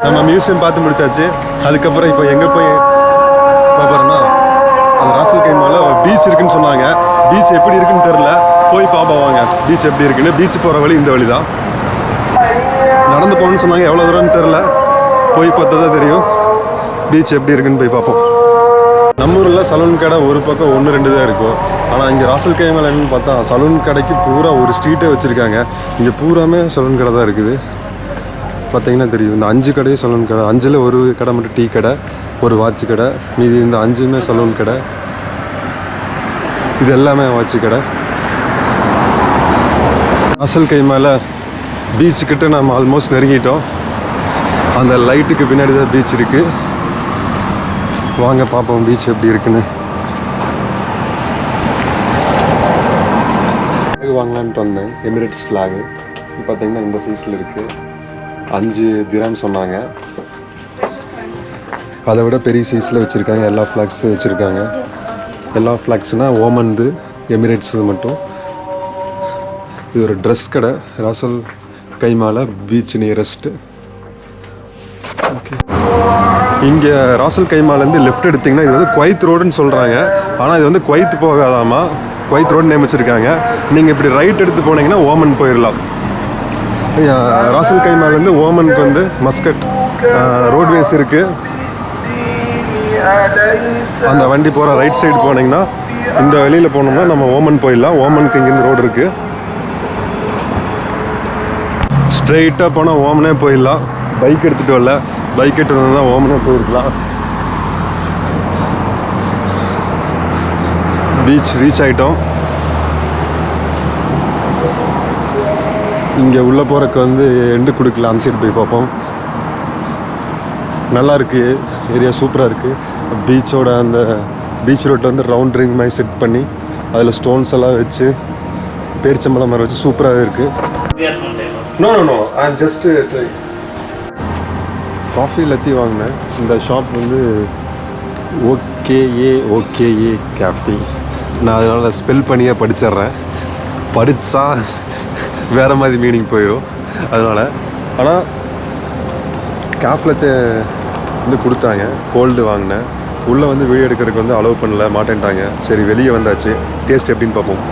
நம்ம மியூசியம் பார்த்து முடிச்சாச்சு. அதுக்கப்புறம் இப்போ எங்கே போய் பார்ப்போம்னா அந்த ராசல் கைமால பீச் இருக்குன்னு சொன்னாங்க. பீச் எப்படி இருக்குன்னு தெரில, போய் பார்ப்போம் வாங்க பீச் எப்படி இருக்குன்னு. பீச் போகிற வழி இந்த வழி தான். நடந்து போகணும்னு சொன்னாங்க, எவ்வளோ தூரம்னு தெரில, போய் பார்த்தா தான் தெரியும் பீச் எப்படி இருக்குன்னு. போய் பார்ப்போம். நம்ம ஊரில் சலூன் கடை ஒரு பக்கம் 1-2 தான் இருக்கும். ஆனால் இங்கே ராசல் கைமால என்னன்னு பார்த்தா சலூன் கடைக்கு பூரா ஒரு ஸ்ட்ரீட்டே வச்சுருக்காங்க. இங்கே பூராமே சலூன் கடை தான் இருக்குது. பார்த்தீங்கன்னா தெரியும், இந்த 5 கடையும் சலூன் கடை. 5ல் ஒரு கடை மட்டும் டீ கடை, ஒரு வாட்ச் கடை, மீதி இந்த 5மே சலூன் கடை. இது எல்லாமே வாட்ச் கடை. ராசல் கைமால பீச்சுக்கிட்ட நம்ம ஆல்மோஸ்ட் நெருங்கிட்டோம். அந்த லைட்டுக்கு பின்னாடி தான் பீச் இருக்குது. வாங்க பார்ப்போம் பீச் எப்படி இருக்குன்னு. வாங்கலான்ட்டு வந்தேன். எமிரேட்ஸ் ஃப்ளாகு பார்த்தீங்கன்னா இந்த சைஸில் இருக்குது. 5 திராம் சொன்னாங்க. அதை விட பெரிய சைஸில் வச்சுருக்காங்க. எல்லா ஃப்ளாக்ஸும் வச்சுருக்காங்க. எல்லா ஃப்ளாக்ஸ்னால் ஓமன்து, எமிரேட்ஸ் மட்டும். இது ஒரு ட்ரெஸ் கடை. ராசல் கைமால பீச் நியரஸ்ட்டு. ஓகே, இங்கே ராசல் கைமாலேருந்து லெஃப்ட் எடுத்திங்கன்னா இது வந்து குவைத் ரோடுன்னு சொல்கிறாங்க. ஆனால் இது வந்து குவைத் போகாதாமா, குவைத் ரோடு நேம் வச்சுருக்காங்க. நீங்கள் இப்படி ரைட் எடுத்து போனீங்கன்னா ஓமன் போயிடலாம். ராசல் கைமாலேருந்து ஓமனுக்கு வந்து மஸ்கட் ரோட்வேஸ் இருக்குது. அந்த வண்டி போகிற ரைட் சைடு போனீங்கன்னா இந்த வழியில் போனோம்னா நம்ம ஓமன் போயிடலாம். ஓமனுக்கு இங்கேருந்து ரோடு இருக்குது. ஸ்ட்ரெயிட்டாக போனால் ஓமனே போயிடலாம். பைக் எடுத்துகிட்டு வரல, பைக் எடுத்துகிட்டு வந்தால் ஓமனே போயிருக்கலாம். பீச் ரீச் ஆகிட்டோம். இங்கே உள்ளே போகிறக்கு வந்து எண்டு கொடுக்கல. அந்த சைடு போய் பார்ப்போம். நல்லா இருக்குது, ஏரியா சூப்பராக இருக்குது. பீச்சோட அந்த பீச் ரோட்டில் வந்து ரவுண்ட் ரிங் மாதிரி செட் பண்ணி அதில் ஸ்டோன்ஸ் எல்லாம் வச்சு பேரிச்சம்பழம் மரம் வச்சு சூப்பராகவே இருக்குது. No no no I am just try. Coffee latte வாங்கினேன். இந்த ஷாப் வந்து ஓகேஏ கேஃபி. நான் அதனால் ஸ்பெல் பண்ணியே படிச்சிட்றேன். படித்தா வேறு மாதிரி மீனிங் போயிடும். அதனால் ஆனால் கேஃப்லத்தை வந்து கொடுத்தாங்க. கோல்டு வாங்கினேன். உள்ளே வந்து வீடியோ எடுக்கிறதுக்கு வந்து அலோவ் பண்ணல, மாட்டேன்ட்டாங்க. சரி வெளியே வந்தாச்சு, டேஸ்ட் எப்படின்னு பார்ப்போம்.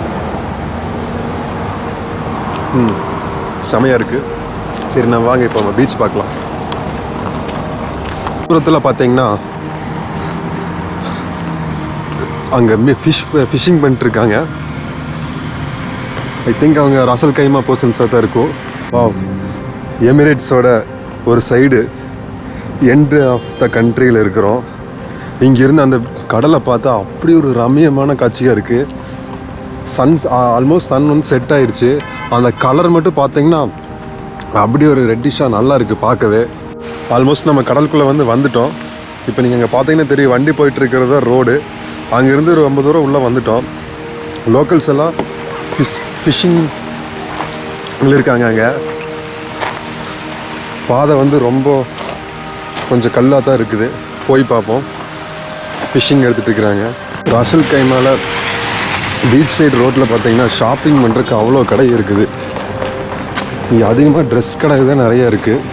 செமையாக இருக்குது. சரி நான் வாங்க இப்போ நம்ம பீச் பார்க்கலாம். தூரத்தில் பார்த்தீங்கன்னா அங்கே ஃபிஷ்ஷிங் பண்ணிட்டுருக்காங்க. ஐ திங்க் அவங்க ராசல் கைமா பர்சன்ஸாக தான் இருக்கும். எமிரேட்ஸோட ஒரு சைடு எண்டு ஆஃப் த கண்ட்ரியில் இருக்கிறோம். இங்கேருந்து அந்த கடலை பார்த்தா அப்படி ஒரு ரம்மியமான காட்சியாக இருக்குது. ஆல்மோஸ்ட் சன் வந்து செட் ஆயிடுச்சு. அந்த கலர் மட்டும் பார்த்தீங்கன்னா அப்படி ஒரு ரெட்டிஷாக நல்லா இருக்குது பார்க்கவே. ஆல்மோஸ்ட் நம்ம கடலுக்குள்ளே வந்துட்டோம். இப்போ நீங்கள் அங்கே பார்த்தீங்கன்னா தெரியும், வண்டி போயிட்டுருக்கிறது தான் ரோடு. அங்கேருந்து ஒரு 50 தூரம் உள்ளே வந்துட்டோம். லோக்கல்ஸ் எல்லாம் ஃபிஷ்ஷிங் இருக்காங்க. அங்கே பாதை வந்து ரொம்ப கொஞ்சம் கல்லாக தான் இருக்குது. போய் பார்ப்போம். ஃபிஷ்ஷிங் எடுத்துகிட்டு இருக்கிறாங்க. ராசல் கைமால பீச் சைடு ரோட்டில் பார்த்தீங்கன்னா ஷாப்பிங் பண்ணுறதுக்கு அவ்வளோ கடை இருக்குது. இங்கே அதிகமாக ட்ரெஸ் கடை தான் நிறைய இருக்குது.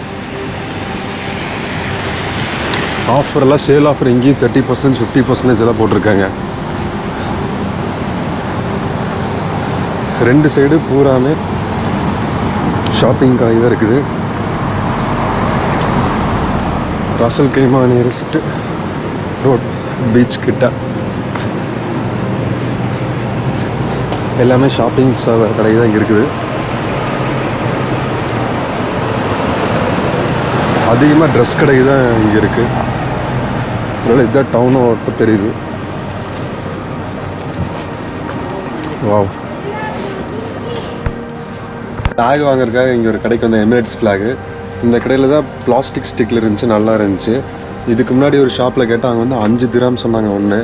ஆஃபரெல்லாம் சேல் ஆஃபர் இங்கேயும் 30% 50% எல்லாம் போட்டிருக்காங்க. 2 சைடு பூராமே ஷாப்பிங் கடை தான் இருக்குது. ராசல் கைமா நியரஸ்ட் ரோட் பீச் கிட்ட எல்லாமே ஷாப்பிங் கடை தான் இங்கே இருக்குது. அதிகமாக ட்ரெஸ் கடை தான் இங்கே இருக்குது. அதனால் இதுதான் டவுன் மட்டும் தெரியுது. வாவ், ஃப்ளாக் வாங்குறதுக்காக இங்கே ஒரு கடைக்கு வந்த எமிரேட்ஸ் ஃப்ளாகு. இந்த கடையில் தான் பிளாஸ்டிக் ஸ்டிக்கில் இருந்துச்சு, நல்லா இருந்துச்சு. இதுக்கு முன்னாடி ஒரு ஷாப்பில் கேட்டால் அவங்க வந்து 5 திராம் சொன்னாங்க ஒன்று.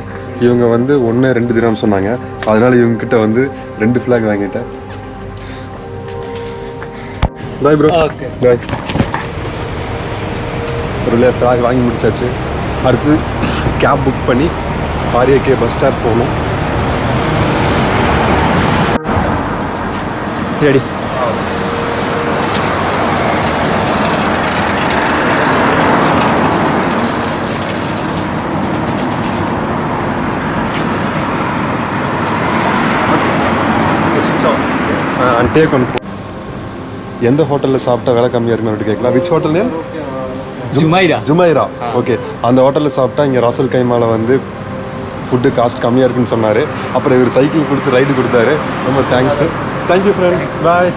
இவங்க வந்து 1-2 திராம் சொன்னாங்க. அதனால் இவங்ககிட்ட வந்து 2 ஃப்ளாக் வாங்கிட்டேன். Bye bro. Okay bye. ஒரு ஃப்ளாக் வாங்கி முடிச்சாச்சு. அடுத்து கேப் புக் பண்ணி ஆர்ஏகே பஸ் ஸ்டாப் போகணும். ரெடி. Take one. எந்த ஹோட்டலில் சாப்பிட்டா விலை கம்மியாக இருக்குன்னு கேட்கலாம். Which hotel name? Jumeirah. Okay, அந்த ஹோட்டலில் சாப்பிட்டா இங்கே ராசல் கைமாவில் வந்து ஃபுட்டு காஸ்ட் கம்மியாக இருக்குன்னு சொன்னார். அப்புறம் இவர் சைக்கிள் கொடுத்து ரைடு கொடுத்தாரு. ரொம்ப தேங்க்ஸு. தேங்க்யூ ஃப்ரெண்ட், பாய்.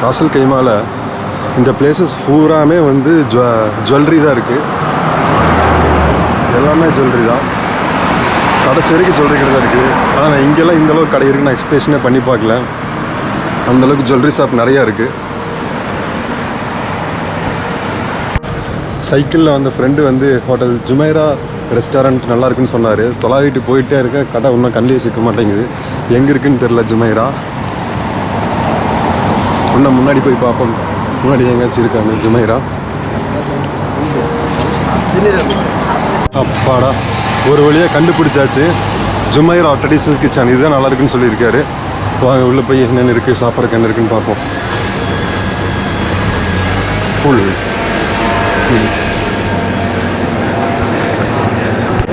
ராசல் கைமாவில் இந்த பிளேசஸ் பூராமே வந்து ஜுவல்லரி தான் இருக்குது. எல்லாமே ஜுவல்லரி தான், கடைசி வரைக்கும் ஜுவல்லரி கடை தான் இருக்குது. ஆனால் நான் இங்கெல்லாம் இந்தளவுக்கு கடை இருக்குன்னு நான் எக்ஸ்பெக்டேஷனே பண்ணி பார்க்கல. அந்தளவுக்கு ஜுவல்லரி ஷாப் நிறையா இருக்குது. சைக்கிளில் வந்த ஃப்ரெண்டு வந்து ஹோட்டல் ஜுமைரா ரெஸ்டாரண்ட் நல்லா இருக்குன்னு சொன்னார். தொலாவிட்டு போயிட்டே இருக்க, கடை இன்னும் கண்ணிலே சிக்க மாட்டேங்குது. எங்கே இருக்குன்னு தெரில ஜுமைரா. இன்னும் முன்னாடி போய் பார்ப்போம், முன்னாடி எங்கேயாச்சும் இருக்காங்க ஜுமைரா. அப்பாடா, ஒரு வழியாக கண்டுபிடிச்சாச்சு. ஜுமைரா ட்ரெடிஷ்னல் கிச்சன் இதுதான் நல்லா இருக்குன்னு சொல்லியிருக்காரு. வாங்க உள்ளே போய் என்னென்ன இருக்குது, சாப்பிட்றதுக்கு என்ன இருக்குன்னு பார்ப்போம்.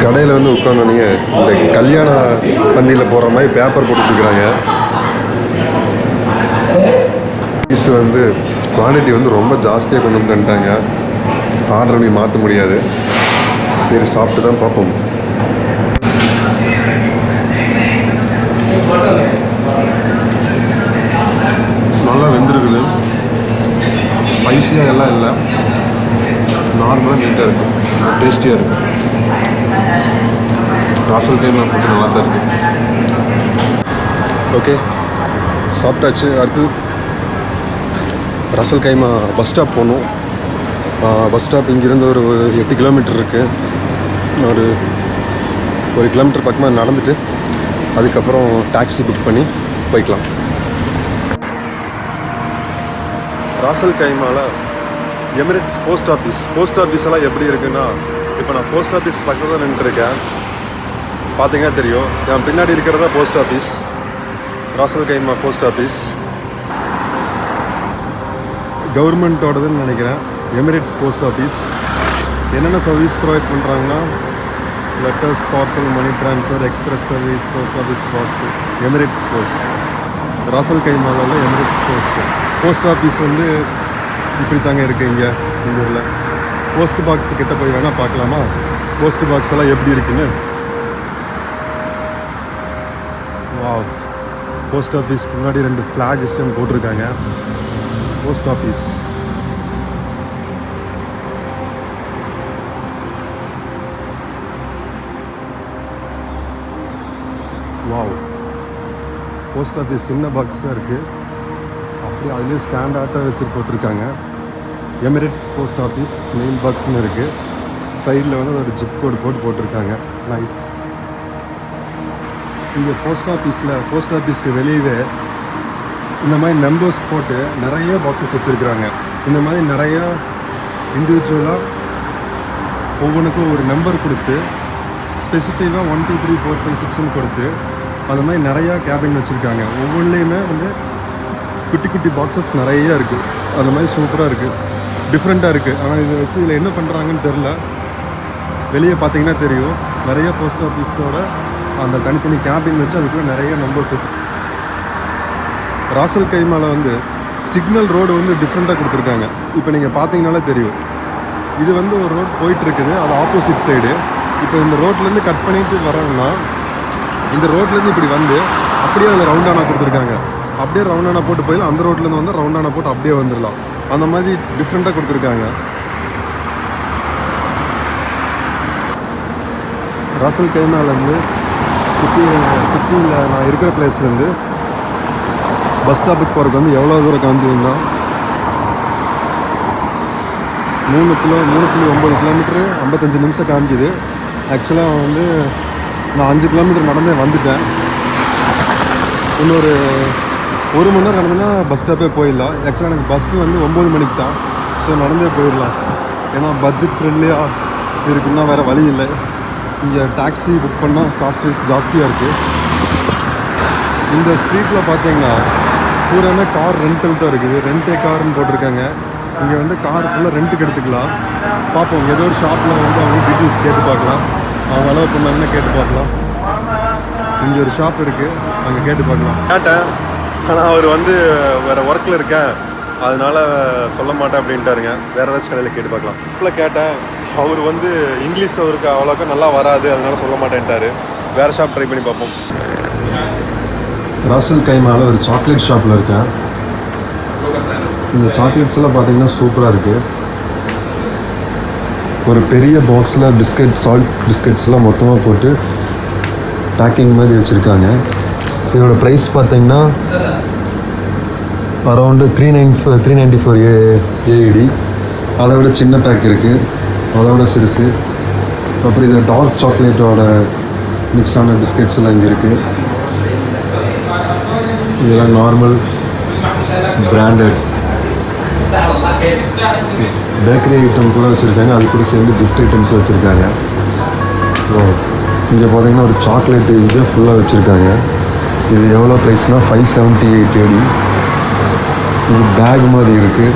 கடையில் வந்து உட்காந்தோன்னே இந்த கல்யாண பந்தியில் போடுற மாதிரி பேப்பர் போட்டுருக்குறாங்க. பீஸ் வந்து குவான்டிட்டி வந்து ரொம்ப ஜாஸ்தியாக கொண்டு வந்துட்டாங்க. ஆர்டர் பண்ணி மாற்ற முடியாது. சரி, சாப்பிட்டு தான் பார்ப்போம். நல்லா வெந்திருக்குது. ஸ்பைஸியாக எல்லாம் இல்லை, நார்மலாக நீட்டாக இருக்குது, டேஸ்டியாக இருக்குது. ராசல் கைமா ஃபுட்டு நல்லா தான் இருக்குது. ஓகே, சாப்பிட்டாச்சு. அடுத்தது ராசல் கைமா பஸ் ஸ்டாப் போகணும். பஸ் ஸ்டாப் இங்கேருந்து ஒரு 8 கிலோமீட்டர் இருக்குது. ஒரு கிலோமீட்டர் பக்கமாக நடந்துட்டு அதுக்கப்புறம் டாக்ஸி புக் பண்ணி போய்க்கலாம். ராசல் கைமாவில் எமிரேட்ஸ் போஸ்ட் ஆஃபீஸ் எல்லாம் எப்படி இருக்குன்னா, இப்போ நான் போஸ்ட் ஆஃபீஸ் பக்கத்தில் தான் நின்றுருக்கேன். பார்த்தீங்கன்னா தெரியும், என் பின்னாடி இருக்கிறதா post office, Ras Al Khaimah post office. கவர்மெண்ட்டோடதுன்னு நினைக்கிறேன். எமிரேட்ஸ் போஸ்ட் ஆஃபீஸ் என்னென்ன சர்வீஸ் ப்ரொவைட் பண்ணுறாங்கன்னா, letters, parcel, money transfer, express service, post office box. Emirates post Ras Al கைமாவில் எமிரேட்ஸ் போஸ்ட் ஆஃபீஸ் வந்து இப்படி தாங்க இருக்குது இங்கே இந்த ஊரில். போஸ்ட் பாக்ஸ் கிட்ட போய் வேணால் பார்க்கலாமா, போஸ்ட் பாக்ஸ் எல்லாம் எப்படி இருக்குன்னு. வாவ், போஸ்ட் ஆஃபீஸ்க்கு முன்னாடி 2 ஃப்ளாக் சிஸ்டம் போட்டிருக்காங்க. Post office wow. Post office சின்ன பாக்ஸாக இருக்குது. அப்படியே அதுலேயே ஸ்டாண்ட் ஆட்டாக வச்சு போட்டிருக்காங்க. எமிரேட்ஸ் போஸ்ட் ஆஃபீஸ் மெயில் பாக்ஸ்னு இருக்குது. சைடில் வந்து ஒரு ஜிப் கோடு போட்டிருக்காங்க. நைஸ். இங்கே போஸ்ட் ஆஃபீஸ்க்கு வெளியவே இந்த மாதிரி நம்பர்ஸ் போட்டு நிறைய பாக்ஸஸ் வச்சுருக்குறாங்க. இந்த மாதிரி நிறையா இண்டிவிஜுவலாக ஒவ்வொன்றுக்கும் ஒரு நம்பர் கொடுத்து ஸ்பெசிஃபிக்காக 1 2 3 4 5 6ன்னு கொடுத்து அந்த மாதிரி நிறையா கேபின் வச்சுருக்காங்க. ஒவ்வொன்றுலேயுமே வந்து குட்டி குட்டி பாக்ஸஸ் நிறையா இருக்குது. அந்த மாதிரி சூப்பராக இருக்குது, டிஃப்ரெண்ட்டாக இருக்குது. ஆனால் இதை வச்சு இதில் என்ன பண்ணுறாங்கன்னு தெரில. வெளியே பார்த்தீங்கன்னா தெரியும், நிறைய போஸ்ட் ஆஃபீஸோட அந்த தனித்தனி கேபின் வச்சு அதுக்குள்ளே நிறைய நம்பர்ஸ் வச்சு. ராசல் கைமாவில் வந்து சிக்னல் ரோடு வந்து டிஃப்ரெண்ட்டாக கொடுத்துருக்காங்க. இப்போ நீங்கள் பார்த்தீங்கனாலே தெரியும், இது வந்து ஒரு ரோட் போயிட்டுருக்குது, அது ஆப்போசிட் சைடு. இப்போ இந்த ரோட்லேருந்து கட் பண்ணிட்டு வரோம்னா, இந்த ரோட்லேருந்து இப்படி வந்து அப்படியே அதில் ரவுண்டானா கொடுத்துருக்காங்க. அப்படியே ரவுண்டானா போட்டு போயிடலாம், அந்த ரோட்லேருந்து வந்து ரவுண்டானா போட்டு அப்படியே வந்துடலாம். அந்த மாதிரி டிஃப்ரெண்ட்டாக கொடுத்துருக்காங்க. ராசல் கைமாலேருந்து சிட்டியில் நான் இருக்கிற பிளேஸ்லேருந்து பஸ் ஸ்டாப்புக்கு போகிறதுக்கு வந்து எவ்வளோ தூரம் காமிக்குதுன்னா 3.9 கிலோமீட்டரு 55 நிமிஷம் காமிக்குது. ஆக்சுவலாக வந்து நான் 5 கிலோமீட்டர் நடந்தே வந்துட்டேன். இன்னொரு 1 மணி நேரம் நடந்தேன்னா பஸ் ஸ்டாப்பே போயிடலாம். ஆக்சுவலாக எனக்கு பஸ்ஸு வந்து 9 மணிக்கு தான். ஸோ நடந்தே போயிடலாம். ஏன்னா பட்ஜெட் ஃப்ரெண்ட்லியாக இருக்குன்னா வேறு வழி இல்லை. இங்கே டாக்ஸி புக் பண்ணால் காஸ்ட் வைஸ் ஜாஸ்தியாக இருக்குது. இந்த ஸ்ட்ரீட்டில் பார்த்தீங்கன்னா பூராமே கார் ரெண்டல் தான் இருக்குது. ரெண்டே கார்னு போட்டிருக்காங்க. இங்கே வந்து கார் ஃபுல்லாக ரெண்ட்டுக்கு எடுத்துக்கலாம். பார்ப்போம், ஏதோ ஒரு ஷாப்பில் வந்து அவங்க டீட்டெயில்ஸ் கேட்டு பார்க்கலாம், அவங்க அளவு பண்ணாங்கன்னா கேட்டு பார்க்கலாம். இங்கே ஒரு ஷாப் இருக்குது, அங்கே கேட்டு பார்க்கலாம். கேட்டேன், ஆனால் அவர் வந்து வேறு ஒர்க்கில் இருக்கேன், அதனால் சொல்ல மாட்டேன் அப்படின்ட்டாருங்க. வேறு ஏதாச்சும் கடையில் கேட்டு பார்க்கலாம். இப்போ கேட்டேன், அவர் வந்து இங்கிலீஷ் அவருக்கு அவ்வளோக்கா நல்லா வராது, அதனால் சொல்ல மாட்டேன்ட்டார். வேறு ஷாப் ட்ரை பண்ணி பார்ப்போம். ராசல் கைமால ஒரு சாக்லேட் ஷாப்பில் இருக்கேன். இந்த சாக்லேட்ஸ் எல்லாம் பார்த்தீங்கன்னா சூப்பராக இருக்குது. ஒரு பெரிய பாக்ஸில் பிஸ்கட், சால்ட் பிஸ்கட்ஸ்லாம் மொத்தமாக போட்டு பேக்கிங் மாதிரி வச்சுருக்காங்க. இதோட ப்ரைஸ் பார்த்தீங்கன்னா அரௌண்டு 394 AED. அதை விட சின்ன பேக் இருக்குது, அதை விட சிறுசு. அப்புறம் இதில் டார்க் சாக்லேட்டோட மிக்ஸான பிஸ்கட்ஸ் எல்லாம் இங்கே இருக்குது. இதெல்லாம் நார்மல் பிராண்டட் பேக்கரி ஐட்டம் கூட வச்சுருக்காங்க. அது கூட சேர்ந்து கிஃப்ட் ஐட்டம்ஸ் வச்சுருக்காங்க. ஸோ இங்கே பார்த்தீங்கன்னா ஒரு சாக்லேட் இது ஃபுல்லாக வச்சுருக்காங்க. இது எவ்வளோ ப்ரைஸ்னால் 578 AED. இது பேக் மாதிரி இருக்குது.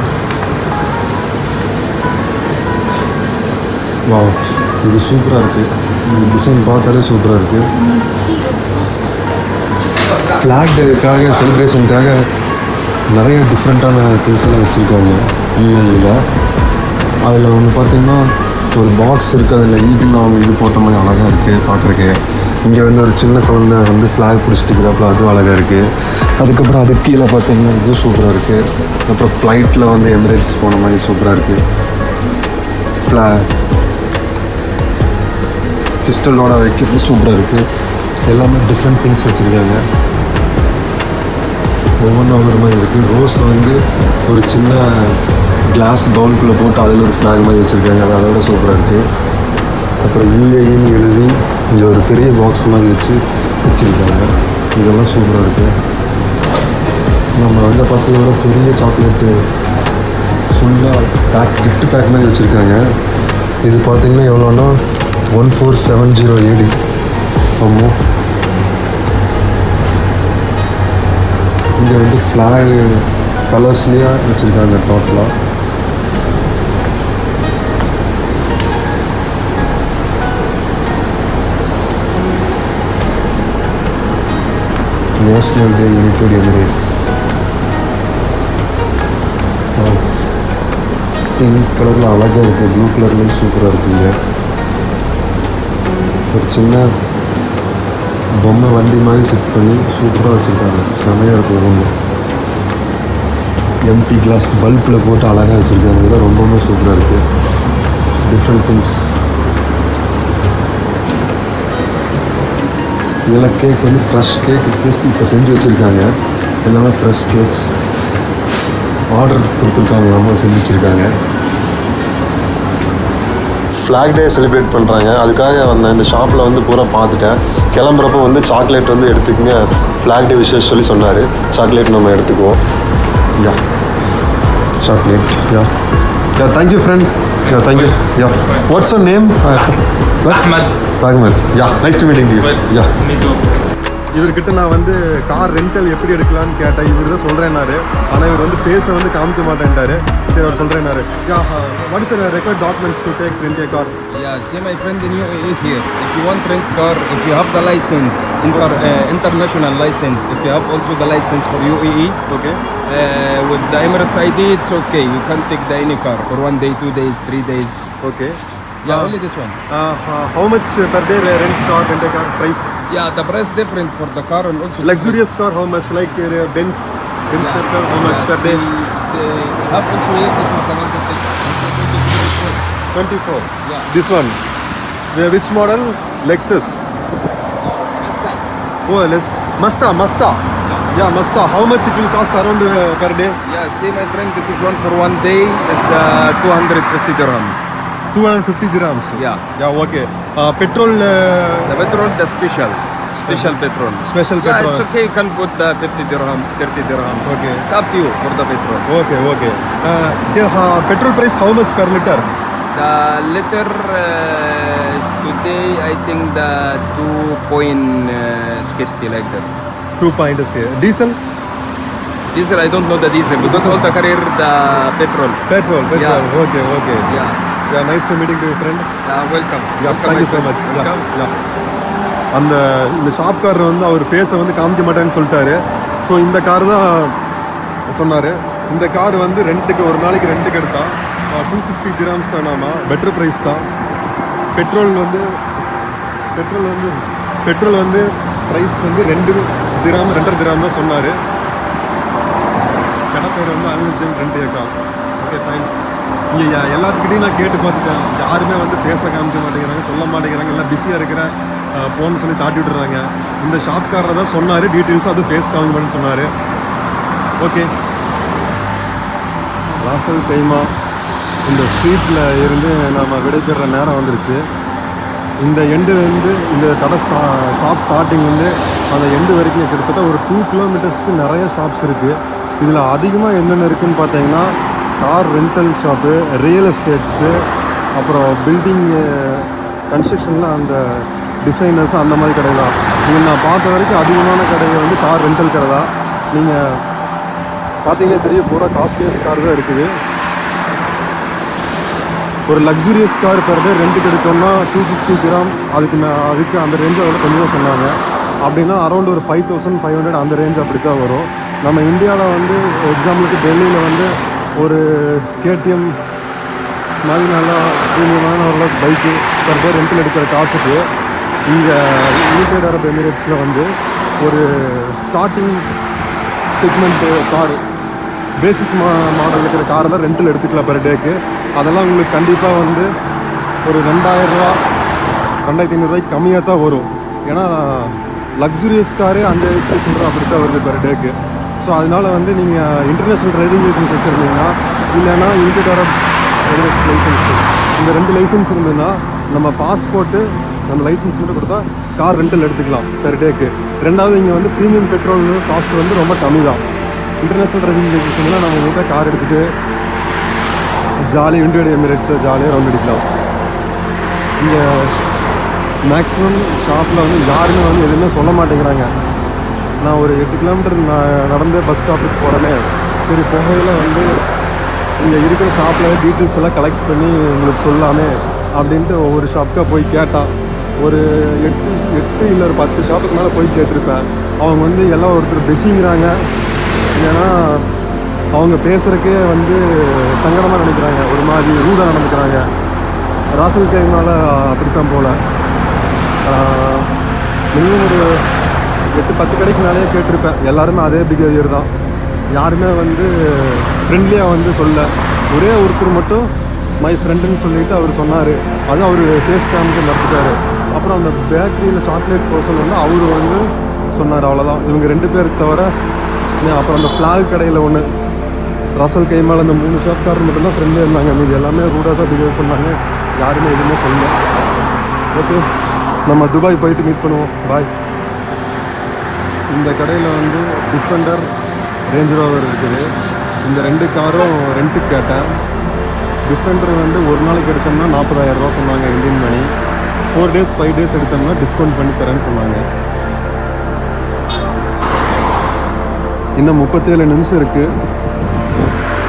வா, இது சூப்பராக இருக்குது. இந்த டிசைன் பார்த்தாலே சூப்பராக இருக்குது. ஃப்ளாக் டேக்காக, செலிப்ரேஷனுக்காக நிறைய டிஃப்ரெண்ட்டான திங்ஸ் எல்லாம் வச்சுருக்காங்க யூஏஇயில். அதில் ஒன்று பார்த்திங்கன்னா ஒரு பாக்ஸ் இருக்குது, அதில் ஈகிள் அவங்க இது போட்ட மாதிரி அழகாக இருக்குது பார்க்குறக்கு. இங்கே வந்து ஒரு சின்ன குழந்தை வந்து ஃப்ளாக் பிடிச்சிட்டுக்கிறாப்புல, அதுவும் அழகாக இருக்குது. அதுக்கப்புறம் அதுக்கு கீழே பார்த்திங்கன்னா இது சூப்பராக இருக்குது. அப்புறம் ஃப்ளைட்டில் வந்து எமிரேட்ஸ் போன மாதிரி சூப்பராக இருக்குது. பிஸ்டலோட வைக்கிறது சூப்பராக இருக்குது. எல்லாமே டிஃப்ரெண்ட் திங்ஸ் வச்சுருக்காங்க. ஒவ்வொன்றும் ஒவ்வொரு மாதிரி இருக்குது. ரோஸ் வந்து ஒரு சின்ன கிளாஸ் பவுலுக்குள்ளே போட்டு அதில் ஒரு ஃப்ளாக் மாதிரி வச்சுருக்காங்க, அது அதோட சூப்பராக இருக்குது. அப்புறம் யூஏஇன்னு எழுதி இங்கே ஒரு பெரிய பாக்ஸ் மாதிரி வச்சுருக்காங்க. இதெல்லாம் சூப்பராக இருக்குது. நம்ம வந்து பார்த்தீங்கன்னா பெரிய சாக்லேட்டு ஃபுல்லாக கிஃப்ட் பேக் மாதிரி வச்சுருக்காங்க. இது பார்த்திங்கன்னா எவ்வளோன்னா 1470 AED. ஆமாம், இங்கே வந்து ஃப்ளாக் கலர்ஸ்லேயே வச்சுருக்காங்க டோட்டலாக. நேஷ்னல் டே யுனைடெட் எமிரேட்ஸ். பிங்க் கலரில் அழகாக இருக்குது, ப்ளூ கலர்லேயும் சூப்பராக இருக்குங்க. ஒரு சின்ன பொம்மை வண்டி மாதிரி செட் பண்ணி சூப்பராக வச்சுருக்காங்க, செமையாக இருக்கும். ஒன்று எம்டி கிளாஸ் பல்பில் போட்டு அழகாக வச்சுருக்காங்க. இதெல்லாம் ரொம்பவுமே சூப்பராக இருக்குது. Different things. இதெல்லாம் கேக் வந்து ஃப்ரெஷ் கேக் இப்போ செஞ்சு வச்சுருக்காங்க. எல்லாமே ஃப்ரெஷ் கேக்ஸ் ஆர்டர் கொடுத்துருக்காங்க, நம்ம செஞ்சு வச்சுருக்காங்க. ஃப்ளாக் டே செலிப்ரேட் பண்ணுறாங்க, அதுக்காக வந்தேன். இந்த ஷாப்பில் வந்து பூரா பார்த்துட்டேன். கிளம்புறப்போ வந்து சாக்லேட் வந்து எடுத்துக்கங்க, ஃப்ளாக் டே விஷஸ் சொல்லி சொன்னார். சாக்லேட் நம்ம எடுத்துக்குவோம். யா, chocolate. Yeah. Yeah, thank you, friend. Yeah, thank you. Yeah. What's your name? Ahmed. Ahmed. Yeah, nice to meeting you. Yeah. Me too. இவர்கிட்ட நான் வந்து கார் ரெண்டல் எப்படி எடுக்கலான்னு கேட்டேன். இவர் தான் சொல்கிறேன்னாரு, ஆனால் இவர் வந்து ஃபேஸை வந்து காமிக்க மாட்டேன்ட்டாரு. சரி, அவர் சொல்கிறேன்னாரு. What is the required documents to take rent a car? Yeah, see my friend in UAE here. If you want rent car, if you have the license, international license, if you have also the license for UAE, Okay. with the Emirates ID, it's okay. You can take the any car for 1 day, 2 days, 3 days. Okay. Yeah, only this one. How much per day rent a car price? Yeah, the price different for the car and also Luxurious car, how much? Like Benz car, how much per day? Have also here, this is the one that says 24. Yeah. This one. Which model? Lexus. Mazda. Oh, Mazda. Yeah, Mazda. How much it will cost around per day? Yeah, see my friend, this is one for 1 day. It's the 250 dirhams. 250 dirhams. Yeah. Yeah, okay. Petrol. The petrol, the special petrol. Special Yeah, petrol. it's okay. You can put the 50 dirham, 30 dirham. Okay. It's up to you for the petrol. Okay. Here, petrol price how much per liter? The liter is today, I think the 2.60 like that. 2 okay. Diesel? Diesel, I don't know the diesel because all the career the petrol. Petrol. Yeah. Okay. Yeah. Yeah, nice to meeting you, friend. Welcome. Yeah, Welcome, thank my you so friend. much. Welcome. Yeah. இந்த ஷாப்காரர் வந்து அவர் ஃபேஸை வந்து காமிக்க மாட்டேன்னு சொல்லிட்டாரு. So இந்த car தான் சொன்னார். இந்த கார் வந்து ரெண்ட்டுக்கு ஒரு நாளைக்கு ரெண்ட்டுக்கு எடுத்தா 250 dirhams தானாமா, பெட்டர் ப்ரைஸ் தான். பெட்ரோல் வந்து ப்ரைஸ் வந்து 2 dirham 2.5 dirham தான் சொன்னார். கடை பேர் வந்து அல்ஜெம் ரெண்ட் ஏக்கா. Okay fine. இங்கே எல்லாத்துக்கிட்டையும் நான் கேட்டு பார்த்துட்டேன், யாருமே வந்து பேச காமிக்க மாட்டேங்கிறாங்க, சொல்ல மாட்டேங்கிறாங்க, எல்லாம் பிஸியாக இருக்கிற போன்னு சொல்லி தாட்டி விட்டுறாங்க. இந்த ஷாப்காரரை தான் சொன்னார் டீட்டெயில்ஸும், அது ஃபேஸ் காமிக்க மாட்டேன்னு சொன்னார். ஓகே, ராசல் கைமா இந்த ஸ்ட்ரீட்டில் இருந்து நம்ம விடைபெற நேரம் வந்துருச்சு. இந்த எண்டு வந்து இந்த கடை ஷாப் ஸ்டார்டிங் வந்து அந்த எண்டு வரைக்கும் கிட்டத்தட்ட ஒரு 2 கிலோமீட்டர்ஸ்க்கு நிறைய ஷாப்ஸ் இருக்குது. இதில் அதிகமாக என்னென்ன இருக்குதுன்னு பார்த்தீங்கன்னா car rental shop, real estates, அப்புறம் பில்டிங் கன்ஸ்ட்ரக்ஷனில் அந்த டிசைனர்ஸ் அந்த மாதிரி கடை தான். நீங்கள் நான் பார்த்த வரைக்கும் அதிகமான கடையை வந்து கார் ரெண்டல் கடை தான். நீங்கள் பார்த்தீங்கன்னா தெரிய பூரா காஸ்ட்லியஸ்ட் கார் தான் இருக்குது. ஒரு லக்ஸுரியஸ் கார் பெர் டே ரெண்டுக்கு எடுத்தோம்னா 250 dirham, அதுக்கு அந்த ரேஞ்சை விட கொஞ்சம் சொன்னாங்க. அப்படின்னா அரௌண்ட் ஒரு 5500 அந்த ரேஞ்ச் அப்படி தான் வரும். நம்ம இந்தியாவில் வந்து எக்ஸாம்பிளுக்கு டெல்லியில் வந்து ஒரு கேடிஎம் மாதிரி நல்லா ப்ரீமியமான ஓரளவுக்கு பைக்கு பெர் டே ரெண்டில் எடுக்கிற காசுக்கு இங்கே யுனைடெட் அரப் எமிரேட்ஸில் வந்து ஒரு starting segment car, basic model இருக்கிற காரை தான் ரெண்டில் எடுத்துக்கலாம் பெர் டேக்கு. அதெல்லாம் உங்களுக்கு கண்டிப்பாக வந்து ஒரு 2000 ரூபா 2500 ரூபாய்க்கு கம்மியாக தான் வரும். ஏன்னா லக்ஸுரியஸ் காரே 5000 ரூபா அப்படி தான் வருது பெர் டேக்கு. ஸோ அதனால் வந்து நீங்கள் இன்டர்நேஷ்னல் டிரைவிங் லைசன்ஸ் வச்சுருந்தீங்கன்னா, இல்லைன்னா யுனைடெட் அரப் எமிரேட்ஸ் லைசன்ஸு, இந்த 2 லைசன்ஸ் இருந்ததுன்னா நம்ம பாஸ்போர்ட்டு நம்ம லைசன்ஸ் மட்டும் கொடுத்தா கார் ரெண்டல் எடுத்துக்கலாம் பெர் டேக்கு. ரெண்டாவது இங்கே வந்து ப்ரீமியம் பெட்ரோல் காஸ்ட் வந்து ரொம்ப கம்மி தான். இன்டர்நேஷ்னல் டிரைவிங் லைசன்ஸ் இருந்தால் நம்ம கிட்ட கார் எடுத்துகிட்டு ஜாலியாக யுனைடெட் எமிரேட்ஸை ஜாலியாக ரவுண்ட் அடிக்கலாம். இங்கே மேக்ஸிமம் ஷாப்பில் வந்து யாருமே வந்து எதுவுமே சொல்ல மாட்டேங்கிறாங்க. நான் ஒரு 8 கிலோமீட்டர் நடந்து பஸ் ஸ்டாப்புக்கு போகிறேனே, சரி போகையில் வந்து இங்கே இருக்கிற ஷாப்பில் டீட்டெயில்ஸ் எல்லாம் கலெக்ட் பண்ணி உங்களுக்கு சொல்லாமே அப்படின்ட்டு ஒவ்வொரு ஷாப்புக்காக போய் கேட்டான். ஒரு 8 இல்லை ஒரு 10 ஷாப்புக்கு மேலே போய் கேட்டிருப்பேன். அவங்க வந்து எல்லாம் ஒருத்தர் பிஸிங்கிறாங்க, ஏன்னா அவங்க பேசுகிறக்கே வந்து சங்கடமாக நினைக்கிறாங்க, ஒரு மாதிரி ரூடாக நடந்துக்கிறாங்க. ராசல் கைமால் அப்படித்தான் போல். மினிமம் ஒரு 8-10 கடைக்கு மேலேயே கேட்டிருப்பேன். எல்லாருமே அதே பிஹேவியர் தான். யாருமே வந்து ஃப்ரெண்ட்லியாக வந்து சொல்ல. ஒரே ஒருத்தர் மட்டும் மை ஃப்ரெண்டுன்னு சொல்லிவிட்டு அவர் சொன்னார். அதுவும் அவர் ஃபேஸ் காமிக்க மறுத்துட்டார். அப்புறம் அந்த பேக்கரியில் சாக்லேட் பர்சன் வந்து அவர் வந்து சொன்னார், அவ்வளோதான். இவங்க 2 பேர் தவிர அப்புறம் அந்த ஃப்ளாக் கடையில் ஒன்று ராசல் கைமால் அந்த 3 ஷாப்காரர் மட்டும்தான் ஃப்ரெண்டாக இருந்தாங்க. மீது எல்லாமே ரூடாக தான் பிஹேவ் பண்ணாங்க, யாருமே எதுவுமே சொல்லல. ஓகே, நம்ம துபாய் போயிட்டு மீட் பண்ணுவோம். பாய். இந்த கடையில் வந்து டிஃபெண்டர், ரேஞ்ச் ரோவர் இருக்குது. இந்த 2 காரும் ரெண்ட்டுக்கு கேட்டேன். டிஃபெண்டர் வந்து ஒரு நாளைக்கு எடுத்தோம்னா 40,000 ரூபா சொன்னாங்க இந்தியன் மணி. 4 days 5 days எடுத்தோம்னா டிஸ்கவுண்ட் பண்ணி தரேன்னு சொன்னாங்க. இன்னும் 37 நிமிஷம் இருக்குது.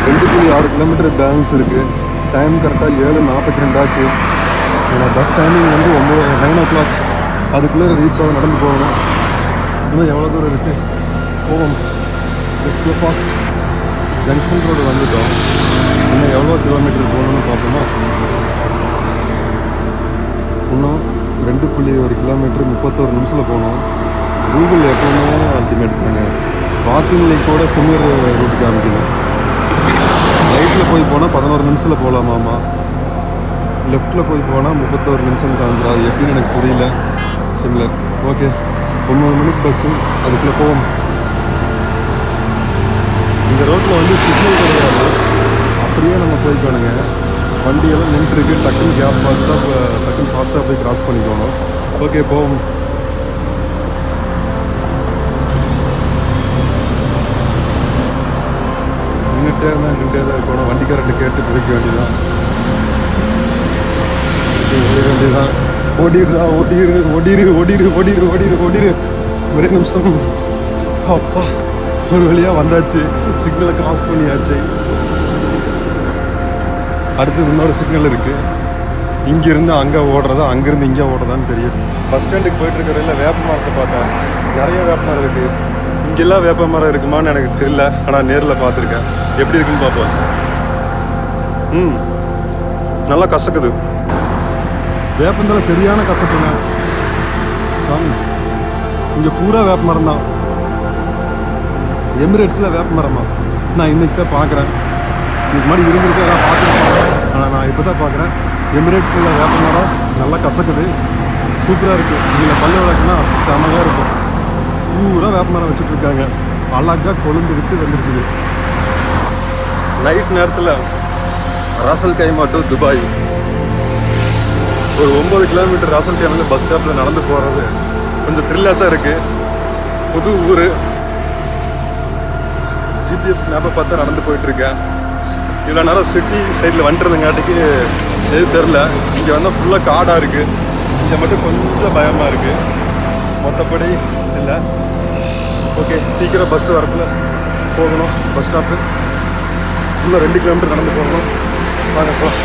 2.6 கிலோமீட்டர் பேலன்ஸ் இருக்குது. டைம் கரெக்டாக 7:42 ஆச்சு. பஸ் டைமிங் வந்து 9 o'clock. அதுக்குள்ளே ரீச் ஆக நடந்து போகணும். இன்னும் எவ்வளோ தூரம் இருக்குது, போவோம். Just go fast. Junction road வந்துட்டோம். இன்னும் எவ்வளோ கிலோமீட்டர் போகணும்னு பார்ப்போமா. இன்னும் 2.1 கிலோமீட்டர் 31 நிமிஷத்தில் போகணும். கூகுள் எப்போவுமே அல்டிமேட் தாங்க. வாக்கிங்ல கூட சிமிலர் ரூட் காமிக்குது. ரைட்டில் போய் போனால் 11 நிமிஷத்தில் போகலாமாம்மா, லெஃப்ட்டில் போய் போனால் 31 நிமிஷம் காமிக்கிறா. அது எப்படின்னு எனக்கு புரியல. சிமிலர். ஓகே, 9 மணிக்கு பஸ்ஸு, அதுக்குள்ளே போவோம். இந்த ரோட்டில் வந்து சிக்னல் கிடையாது, அப்படியே நம்ம போய்க்கணுங்க. வண்டியெல்லாம் நின்றுருக்கு, டக்குன்னு கேப் பார்த்தா டக்குன்னு ஃபாஸ்ட்டாக போய் கிராஸ் பண்ணிக்கணும். ஓகே, போவோம். நின்றுட்டே தான் இருக்கணும். வண்டிக்காரர்கிட்ட கேட்டு பிடிக்க வேண்டியதான். வேண்டியதான். ஓடிடுறா, ஓடிடு. ஒரே நிமிஷம். அப்பா, ஒரு வழியாக வந்தாச்சு. சிக்னலை கிராஸ் பண்ணியாச்சு. அடுத்து இன்னொரு சிக்னல் இருக்குது. இங்கேருந்து அங்கே ஓடுறதா அங்கேருந்து இங்கே ஓடுறதான்னு தெரியும். பஸ் ஸ்டாண்டுக்கு போயிட்டு இருக்கிறதில்ல வேப்ப மரத்தை பார்த்தேன். நிறைய வேப்ப மரம் இருக்குது. இங்கெல்லாம் வேப்ப மரம் இருக்குமான்னு எனக்கு தெரியல, ஆனால் நேரில் பார்த்துருக்கேன். எப்படி இருக்குன்னு பார்ப்போம். நல்லா கசக்குது. வேப்பந்தலை சரியான கசப்புங்க. இங்கே பூரா வேப்ப மரம் தான். எமிரேட்ஸில் வேப்ப மரமா? நான் இன்னைக்கு தான் பார்க்குறேன். இதுக்கு முன்னாடி இருந்திருக்கேன், நான் பார்த்துருக்கேன். ஆனால் நான் இப்போ தான் பார்க்குறேன். எமிரேட்ஸில் வேப்ப மரம் நல்லா கசக்குது, சூப்பராக இருக்குது. இதில் பல்லு விளக்குனா செமையாக இருக்கும். பூரா வேப்ப மரம் வச்சுட்ருக்காங்க, அழகாக கொழுந்து விட்டு வந்துருக்குது. நைட் நேரத்தில் ராசல் கைமா டு துபாய் ஒரு 9 கிலோமீட்டர் ராசல் கைமாவில் பஸ் ஸ்டாப்பில் நடந்து போகிறது கொஞ்சம் த்ரில்லாக தான் இருக்குது. புது ஊர். ஜிபிஎஸ் மேப்பை பார்த்தா நடந்து போயிட்டுருக்கேன். இவ்வளோ நேரம் சிட்டி சைடில் வந்துருந்தங்காட்டிக்கு எது தெரில. இங்கே வந்தால் ஃபுல்லாக காடாக இருக்குது. இங்கே மட்டும் கொஞ்சம் பயமாக இருக்குது, மற்றபடி இல்லை. ஓகே, சீக்கிரம் பஸ் வரக்குள்ள போகணும். பஸ் ஸ்டாப்பு இன்னும் 2 கிலோமீட்டர் நடந்து போகணும். வாங்க போகலாம்.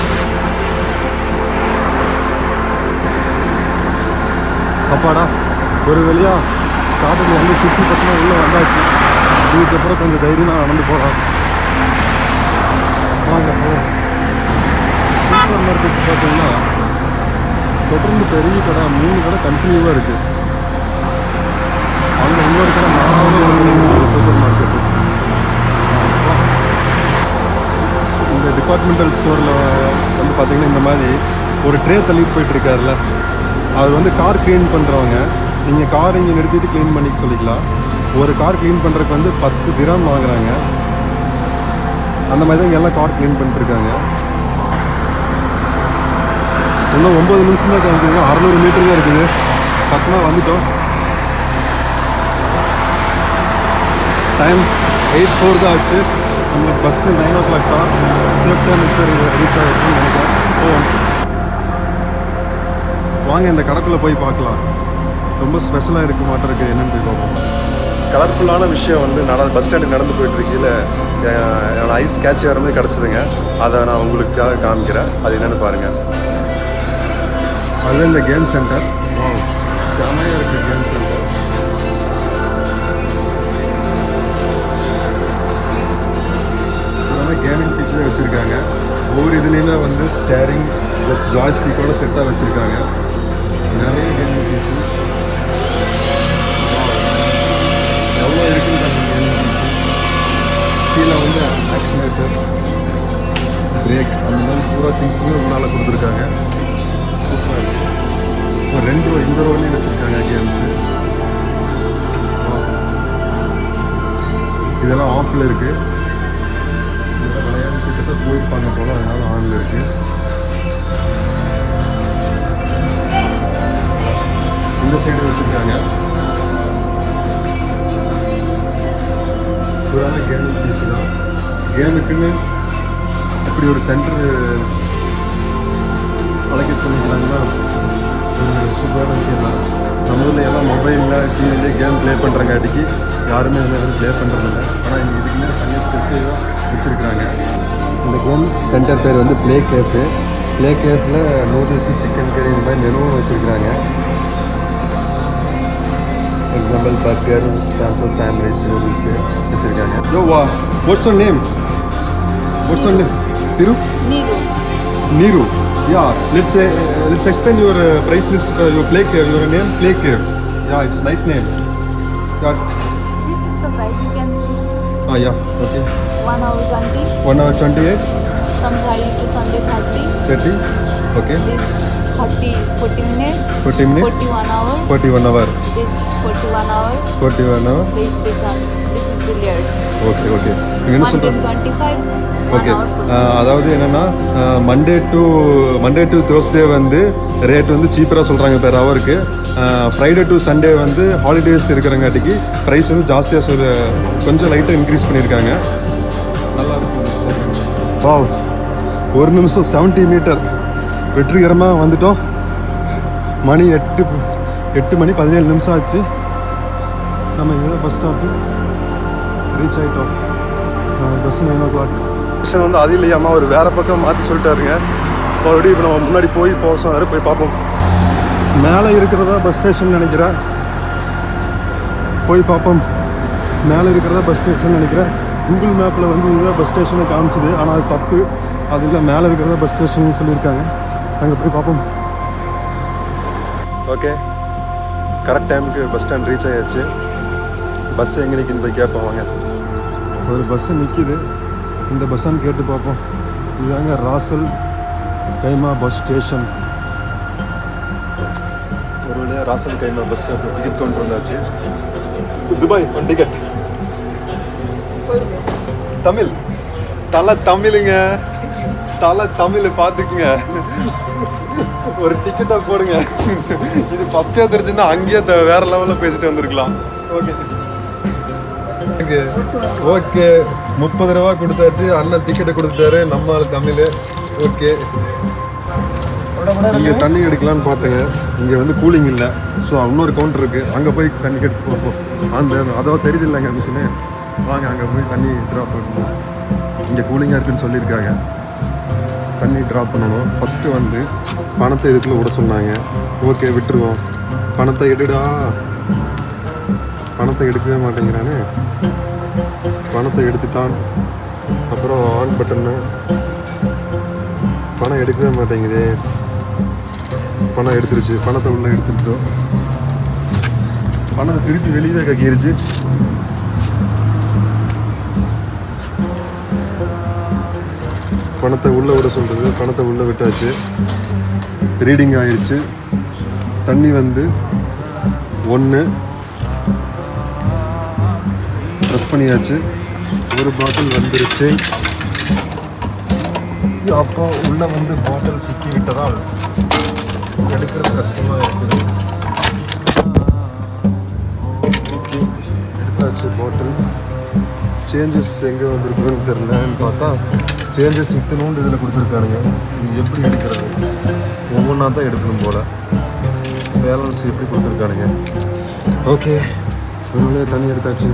அப்பாடா, ஒரு வழியாக காட்டில் வந்து சுற்றி பற்றினா உள்ளே வந்தாச்சு. இதுக்கப்புறம் கொஞ்சம் தைரியமாக நடந்து போகலாம். வாங்க போகலாம். சூப்பர் மார்க்கெட்ஸ் பார்த்தீங்கன்னா தொடர்ந்து பெரிய கடை 3 கடை கண்டினியூவாக இருக்குது. அங்கே இன்னொரு கடை மாறாமல் சூப்பர் மார்க்கெட்டு. இந்த டிபார்ட்மெண்டல் ஸ்டோரில் வந்து பார்த்திங்கன்னா இந்த மாதிரி ஒரு ட்ரே தள்ளிட்டு போயிட்டுருக்காருல, அது வந்து கார் க்ளீன் பண்ணுறவங்க. நீங்கள் கார் இங்கே நிறுத்திட்டு க்ளீன் பண்ணிக்க சொல்லிக்கலாம். ஒரு கார் க்ளீன் பண்ணுறதுக்கு வந்து 10 திராம் வாங்குறாங்க. அந்த மாதிரி தான் இங்கே எல்லாம் கார் க்ளீன் பண்ணிட்டுருக்காங்க. இன்னும் 9 நிமிஷம் தான் காமிக்குதுங்க. 600 மீட்டர் தான் இருக்குது. பக்கமாக வந்துட்டோம். டைம் 8:04 தான் ஆச்சு. நம்மளுக்கு பஸ்ஸு 9 o'clock தான். சேஃப்டியாக நிற்கிற ரீச் ஆகிருக்குன்னு நினைக்கிறேன். வாங்க இந்த கடைக்குள்ளே போய் பார்க்கலாம். ரொம்ப ஸ்பெஷலாக இருக்க மாட்டிருக்கு, என்னென்னு போய் பார்ப்போம். கலர்ஃபுல்லான விஷயம் வந்து பஸ் ஸ்டாண்டுக்கு நடந்து போயிட்டுருக்கையில் என்னோட ஐஸ் கேட்ச் ஆகிற மாதிரி கிடச்சிதுங்க. அதை நான் உங்களுக்காக காமிக்கிறேன். அது என்னென்னு பாருங்கள். அது இந்த கேம் சென்டர். செமையாக இருக்குது கேம் சென்டர். இதெல்லாம் கேமிங் பீச்சே வச்சுருக்காங்க. ஒவ்வொரு இதுலேயுமே வந்து ஸ்டேரிங் ப்ளஸ் ஜாய்ஸ்டிக்கோட செட்டாக வச்சுருக்காங்க. நிறைய கேமிங் பீஸு எவ்வளோ இருக்குன்னு கேமிங் பீஸு. கீழே வந்து ஆக்சிலேட்டர், பிரேக், அந்த மாதிரி பூரா திங்ஸுமே முன்னால் கொடுத்துருக்காங்க. சூப்பராக இருக்குது. ஒரு 2 ரூபா இந்த ரோலையும் வச்சுருக்காங்க கேம்ஸு. இதெல்லாம் ஆஃபில் இருக்குது. இதெல்லாம் விளையாட்டு கிட்டத்தட்ட போயிருப்பாங்க போல், அதனால ஆனில் இருக்குது. இந்த சைடு வச்சுருக்காங்க. புரான கேமிங் பீஸு தான். கேமுக்குன்னு அப்படி ஒரு சென்டர் அலகேட் பண்ணிக்கிறாங்கன்னா சூப்பரான விஷயம் தான். நம்ம ஊரில் எல்லாம் மொபைலில் டிவிலே கேம் ப்ளே பண்ணுறங்காட்டிக்கு யாருமே வந்து ப்ளே பண்ணுறதில்ல. ஆனால் இங்கே இதுக்குமே தனியாக ஸ்பெசிஃபிக்காக வச்சுருக்காங்க. இந்த கேம் சென்டர் பேர் வந்து ப்ளே கேஃபு. ப்ளே கேஃபில் நூடுல்ஸு, சிக்கன் கறி இந்த மாதிரி மெனுவும் வச்சுருக்காங்க. Example burger, transfer sandwich, noodles வச்சுருக்காங்க. யோ வா, what's your name? What's your name? Niru? Niru. Yeah, let's explain your price list. Your play cave. Your name Play Cave. Yeah, it's nice name. Yeah. This is the price you can see. Ah yeah. Okay. 1 hour 20. 1 hour 28. From Friday to Sunday 30. 30. Okay. This 40 minutes. 40 minutes. 41 hour. 41 hour. This 41 hour. 41 hour. This is billiard. Okay, okay. You என்ன சொல்றீங்க? 125. Okay, அதாவது என்னென்னா Monday to Thursday வந்து rate வந்து சீப்பராக சொல்கிறாங்க per ஹவருக்கு. Friday to Sunday வந்து holidays இருக்கிறங்காட்டிக்கு price வந்து ஜாஸ்தியாக கொஞ்சம் லைட்டாக இன்க்ரீஸ் பண்ணியிருக்காங்க. நல்லா இருக்கும். வாவ், 1 நிமிஷம் 70 மீட்டர் வெற்றிகரமாக வந்துட்டோம். மணி 8 மணி 17 நிமிஷம் ஆச்சு. நம்ம இங்கே பஸ் ஸ்டாப்பு ரீச் ஆகிட்டோம். Bus 9 o'clock. வந்து அது இல்லையாம்மா, ஒரு வேறு பக்கம் மாற்றி சொல்லிட்டாருங்க. மறுபடியும் இப்போ நம்ம முன்னாடி போக சொன்னார், போய் பார்ப்போம். மேலே இருக்கிறதா பஸ் ஸ்டேஷன் நினைக்கிறேன், போய் பார்ப்போம். மேலே இருக்கிறதா பஸ் ஸ்டேஷன் நினைக்கிறேன். கூகுள் மேப்பில் வந்து இதுதான் பஸ் ஸ்டேஷனை காமிச்சிது, ஆனால் அது தப்பு. அது இல்லை, மேலே இருக்கிறதா பஸ் ஸ்டேஷன் சொல்லியிருக்காங்க. அங்கே போய் பார்ப்போம். ஓகே, கரெக்ட் டைமுக்கு பஸ் ஸ்டாண்ட் ரீச் ஆகியாச்சு. பஸ் எங்கே நிற்கின்னு போய் கேட்போம் வாங்க. ஒரு பஸ்ஸு நிற்கிது, இந்த பஸ்ஸான்னு கேட்டு பார்ப்போம். இதுதாங்க ராசல் கைமா பஸ் ஸ்டேஷன். ஒரு வழியாக ராசல் கைமா பஸ் ஸ்டாப்பில் டிக்கெட் கவுண்டர் வந்தாச்சு. Dubai one ticket. தமிழ் தமிழுங்க, தமிழ் பார்த்துக்குங்க. ஒரு டிக்கெட்டாக போடுங்க. இது ஃபஸ்ட்டே தெரிஞ்சுன்னா அங்கேயே வேற லெவலில் பேசிட்டு வந்திருக்கலாம். ஓகே ஓகே, 30 ரூபா கொடுத்தாச்சு. அண்ணன் டிக்கெட்டை கொடுத்துட்டாரு, நம்ம ஆள் தமிழ். ஓகே, இங்கே தண்ணி எடுக்கலான்னு பார்த்தேங்க. இங்கே வந்து கூலிங் இல்லை, ஸோ இன்னொரு கவுண்டர் இருக்குது, அங்கே போய் தண்ணி எடுத்து பார்ப்போம். அதாவது தெரியுது இல்லைங்க மிஷினு, வாங்க அங்கே போய் தண்ணி ட்ராப் பண்ணணும். இங்கே கூலிங்காக இருக்குதுன்னு சொல்லியிருக்காங்க, தண்ணி ட்ராப் பண்ணணும். ஃபஸ்ட்டு வந்து பணத்தை இதுக்குள்ளே விட சொன்னாங்க. ஓகே விட்டுருவோம். பணத்தை எடுடா. பணத்தை எடுக்கவே மாட்டேங்கிறானே. பணத்தை எடுத்துட்டான். அப்புறம் ஆன் பட்டன்னு பணம் எடுக்கவே மாட்டேங்குது. பணம் எடுத்துருச்சு, பணத்தை உள்ளே எடுத்துட்டோம். பணத்தை திருப்பி வெளியே கக்கிருச்சு. பணத்தை உள்ளே விட சொல்கிறது, பணத்தை உள்ளே விட்டாச்சு. ரீடிங் ஆயிடுச்சு. தண்ணி வந்து 1 ப்ரெஸ் பண்ணியாச்சு. ஒரு பாட்டில் வந்துருச்சு. அப்போ உள்ளே வந்து பாட்டில் சிக்கி விட்டதால் எடுக்கிறது கஷ்டமாக இருக்குது. ஓகே, எடுத்தாச்சு பாட்டில். சேஞ்சஸ் எங்கே வந்துருக்குன்னு தெரிலன்னு பார்த்தா சேஞ்சஸ் இத்தனோண்டு இதில் கொடுத்துருக்கானுங்க. இது எப்படி எடுக்கிறது? ஒவ்வொன்றா தான் எடுக்கணும் போல். பேலன்ஸ் எப்படி கொடுத்துருக்கானுங்க. ஓகே, ஒரு தண்ணி எடுத்தாச்சு.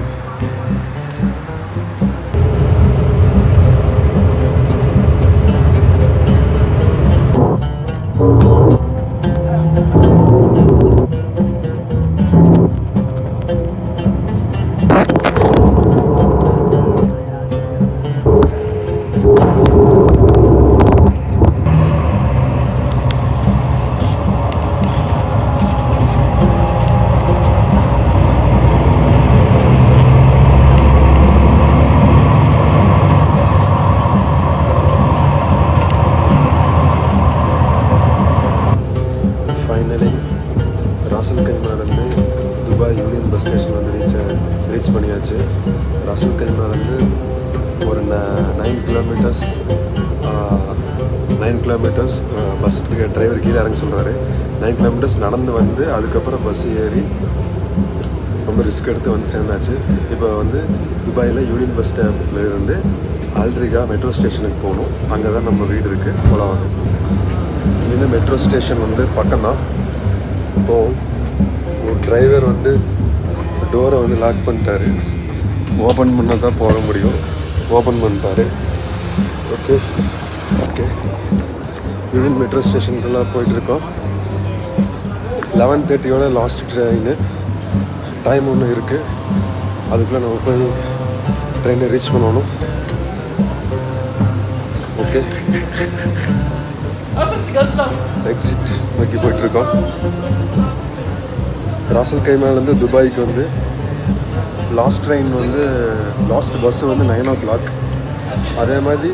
ராசல் கைமாலேருந்து துபாய் யூனியன் பஸ் ஸ்டேஷன் வந்து ரீச் பண்ணியாச்சு. ராசல் கைமாலேருந்து ஒரு 9 கிலோமீட்டர்ஸ் பஸ் டிரைவர் கீழே இறங்க சொல்கிறாரு. 9 கிலோமீட்டர்ஸ் நடந்து வந்து அதுக்கப்புறம் பஸ் ஏறி ரொம்ப ரிஸ்க் எடுத்து வந்து சேர்ந்தாச்சு. இப்போ வந்து துபாயில் யூனியன் பஸ் ஸ்டாப்பில் இருந்து அல்ரிகா மெட்ரோ ஸ்டேஷனுக்கு போகணும். அங்கே தான் நம்ம வீடு இருக்குது. போகலாம். இந்த மெட்ரோ ஸ்டேஷன் வந்து பக்கம்தான். இப்போது ஒரு டிரைவர் வந்து டோரை வந்து லாக் பண்ணிட்டாரு. ஓப்பன் பண்ணால் தான் போக முடியும். ஓப்பன் பண்ணிட்டாரு. ஓகே ஓகே, யூனியன் மெட்ரோ ஸ்டேஷனுக்குள்ளே போயிட்டுருக்கோம். 11:30 லாஸ்ட் ட்ரெயின். டைம் ஒன்று இருக்குது, அதுக்குள்ளே நம்ம போய் ட்ரெயினை ரீச் பண்ணணும். ஓகே, எக்ஸிட் நோக்கி போயிட்டுருக்கோம். ராசல் கைமாலேருந்து துபாய்க்கு வந்து லாஸ்ட் ட்ரெயின் வந்து லாஸ்ட் பஸ்ஸு வந்து 9 o'clock. அதே மாதிரி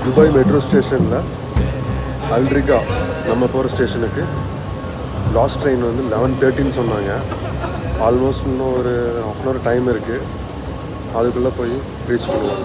துபாய் மெட்ரோ ஸ்டேஷனில் அல்ரிகா நம்ம போகிற ஸ்டேஷனுக்கு லாஸ்ட் ட்ரெயின் வந்து 11:30 சொன்னாங்க. ஆல்மோஸ்ட் இன்னும் ஒரு 1/2 hour டைம் இருக்குது. அதுக்குள்ளே போய் ரீச் பண்ணுவோம்.